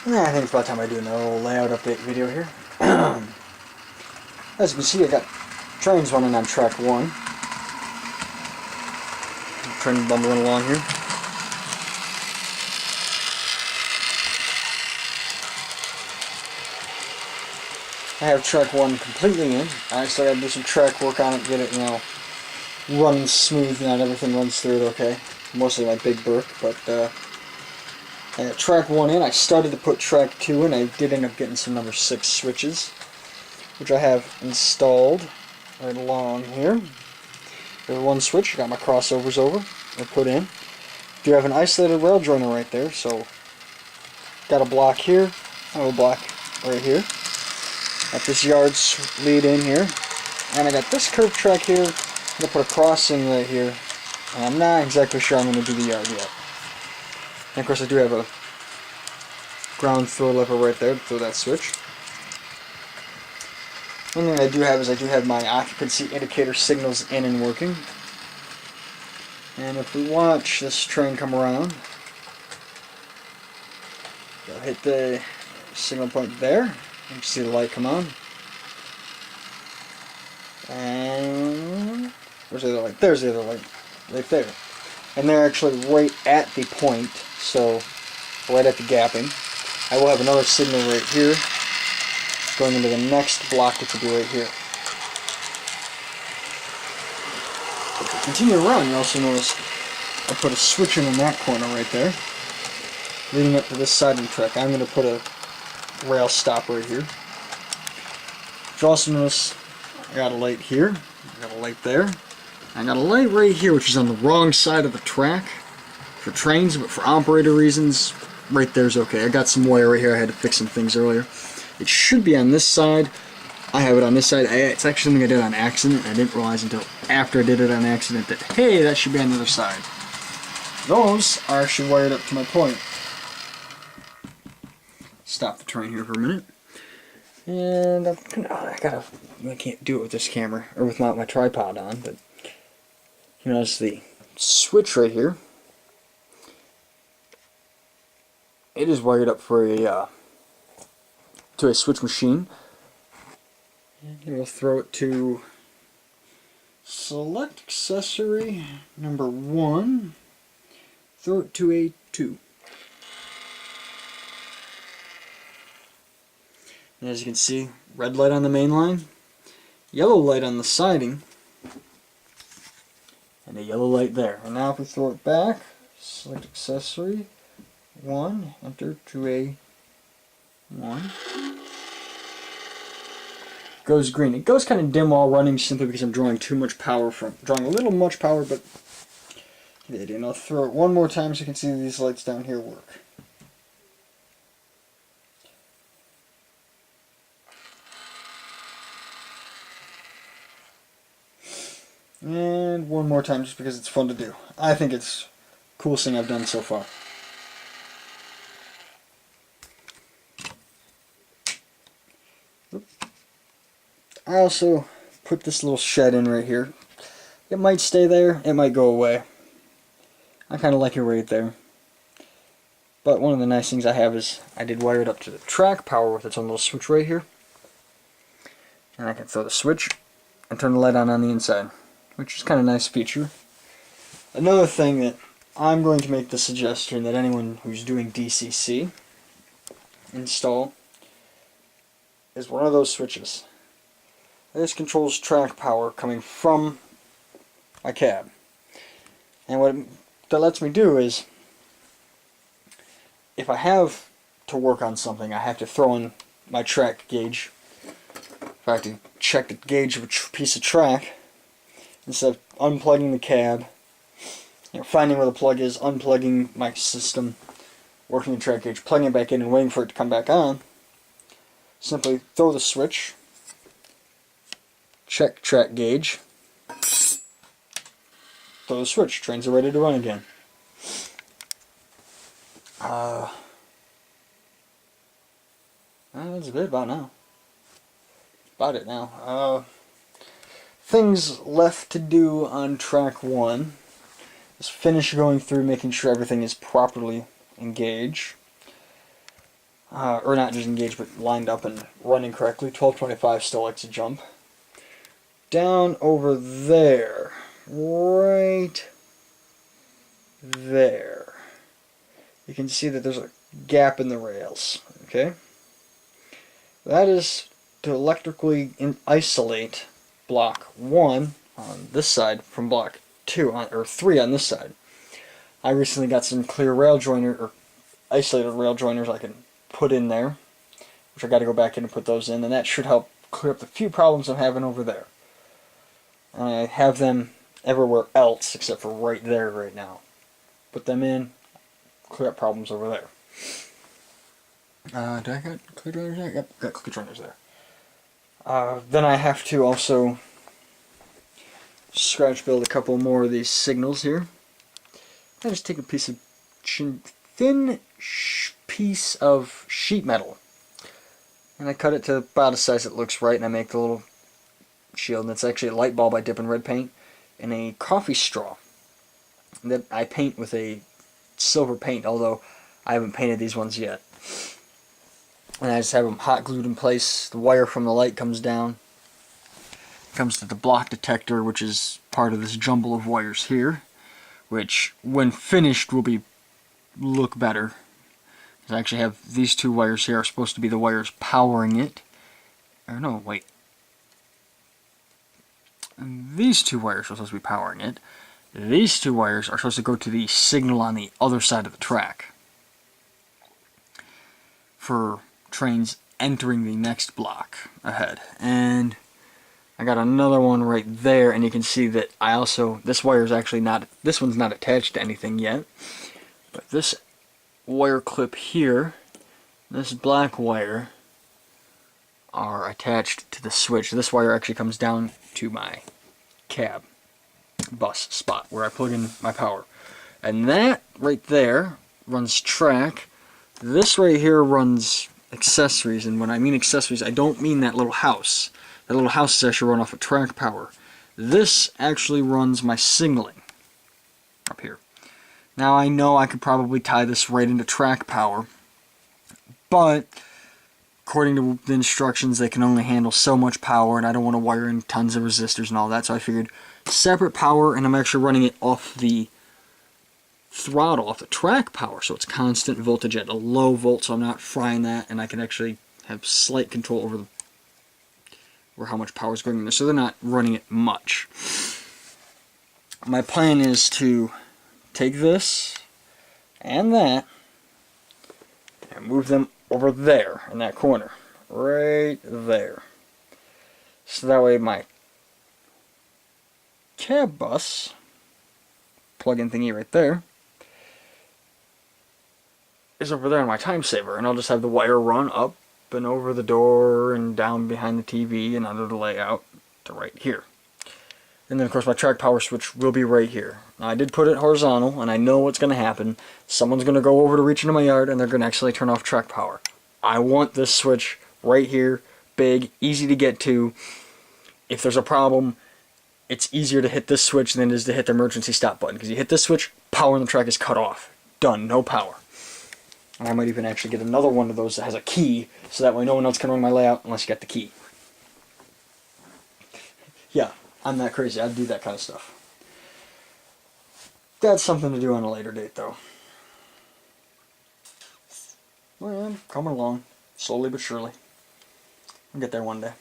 Yeah, I think it's about time I do another little layout update video here. As you can see, I got trains running on track 1. Train bumbling along here. I have track 1 completely in. I still gotta do some track work on it, get it, running smooth, not everything runs through it okay. Mostly my big Burke, but I got track 1 in. I started to put track 2 in. I did end up getting some number 6 switches, which I have installed right along here. There's one switch, got my crossovers over, or put in. Do have an isolated rail joiner right there, so got a block here, I have a block right here. Got this yard lead in here, and I got this curved track here. I'm going to put a crossing right here, and I'm not exactly sure I'm going to do the yard yet. And of course I do have a ground throw lever right there to throw that switch. One thing I do have is I do have my occupancy indicator signals in and working. And if we watch this train come around, go hit the signal point there. You can see the light come on. And where's the other light? There's the other light, right there. And they're actually right at the point, so right at the gapping. I will have another signal right here, going into the next block, which will be right here. If we continue to run, you also notice I put a switch in that corner right there, leading up to this side of the track. I'm going to put a rail stop right here. You also notice I got a light here, I got a light there, I got a light right here which is on the wrong side of the track for trains, but for operator reasons, right there's okay. I got some wire right here, I had to fix some things earlier. It should be on this side, I have it on this side. It's actually something I did on accident. I didn't realize until after I did it on accident that, hey, that should be on the other side. Those are actually wired up to my point. Stop the train here for a minute. And I can't do it with this camera, or with my tripod on, but you notice the switch right here. It is wired up for a to a switch machine. And we'll throw it to select accessory number 1. Throw it to a 2. And as you can see, red light on the main line, yellow light on the siding, and a yellow light there. And now if we throw it back, select accessory 1, enter to a 1. Goes green. It goes kind of dim while running simply because I'm drawing a little much power, but the idea. And I'll throw it one more time so you can see these lights down here work. And one more time just because it's fun to do. I think it's the coolest thing I've done so far. I also put this little shed in right here. It might stay there, it might go away. I kind of like it right there. But one of the nice things I have is I did wire it up to the track power with its own little switch right here. And I can throw the switch and turn the light on the inside, which is kind of a nice feature. Another thing that I'm going to make the suggestion that anyone who's doing DCC install is one of those switches. This controls track power coming from my cab. And what that lets me do is, if I have to work on something, I have to throw in my track gauge. If I have to check the gauge of a piece of track, instead of unplugging the cab, finding where the plug is, unplugging my system, working the track gauge, plugging it back in and waiting for it to come back on, simply throw the switch, check track gauge, throw the switch, trains are ready to run again. That's good about now. About it now. Things left to do on track 1 is finish going through making sure everything is properly engaged. or not just engaged, but lined up and running correctly. 1225 still likes to jump. Down over there, right there, you can see that there's a gap in the rails, okay? That is to electrically isolate block 1 on this side from block 2, or 3 on this side. I recently got some clear rail joiner, or isolated rail joiners I can put in there, which I got to go back in and put those in, and that should help clear up the few problems I'm having over there. And I have them everywhere else except for right there right now. Put them in, clear up problems over there. Did I got clear joiners there? Yep, got clear joiners there. Then I have to also scratch build a couple more of these signals here. I just take a piece of thin piece of sheet metal, and I cut it to about a size that looks right, and I make the little shield, and it's actually a light bulb I dip in red paint and a coffee straw that I paint with a silver paint, although I haven't painted these ones yet. And I just have them hot glued in place. The wire from the light comes down, comes to the block detector, which is part of this jumble of wires here, which when finished will look better. I actually have these two wires here are supposed to be the wires powering it. Or no, wait. And these two wires are supposed to be powering it. These two wires are supposed to go to the signal on the other side of the track for trains entering the next block ahead. And I got another one right there, and you can see that I also, this wire is actually not, this one's not attached to anything yet, but this wire clip here, this black wire, are attached to the switch. This wire actually comes down to my cab bus spot where I plug in my power. And that right there runs track. This right here runs accessories, and when I mean accessories, I don't mean that little house. That little house is actually run off of track power. This actually runs my signaling up here. Now I know I could probably tie this right into track power, but according to the instructions, they can only handle so much power, and I don't want to wire in tons of resistors and all that, so I figured separate power, and I'm actually running it off the throttle, off the track power, so it's constant voltage at a low volt, so I'm not frying that, and I can actually have slight control over how much power is going in there, so they're not running it much. My plan is to take this and that and move them over there in that corner, right there. So that way my cab bus plug-in thingy right there is over there on my time saver, and I'll just have the wire run up and over the door and down behind the TV and under the layout to right here. And then of course my track power switch will be right here. Now I did put it horizontal, and I know what's going to happen. Someone's going to go over to reach into my yard, and they're going to actually turn off track power. I want this switch right here, big, easy to get to. If there's a problem, it's easier to hit this switch than it is to hit the emergency stop button, because you hit this switch, power on the track is cut off. Done, no power. And I might even actually get another one of those that has a key, so that way no one else can run my layout unless you get the key. Yeah, I'm that crazy. I'd do that kind of stuff. That's something to do on a later date, though. Well, I'm coming along, slowly but surely. I'll get there one day.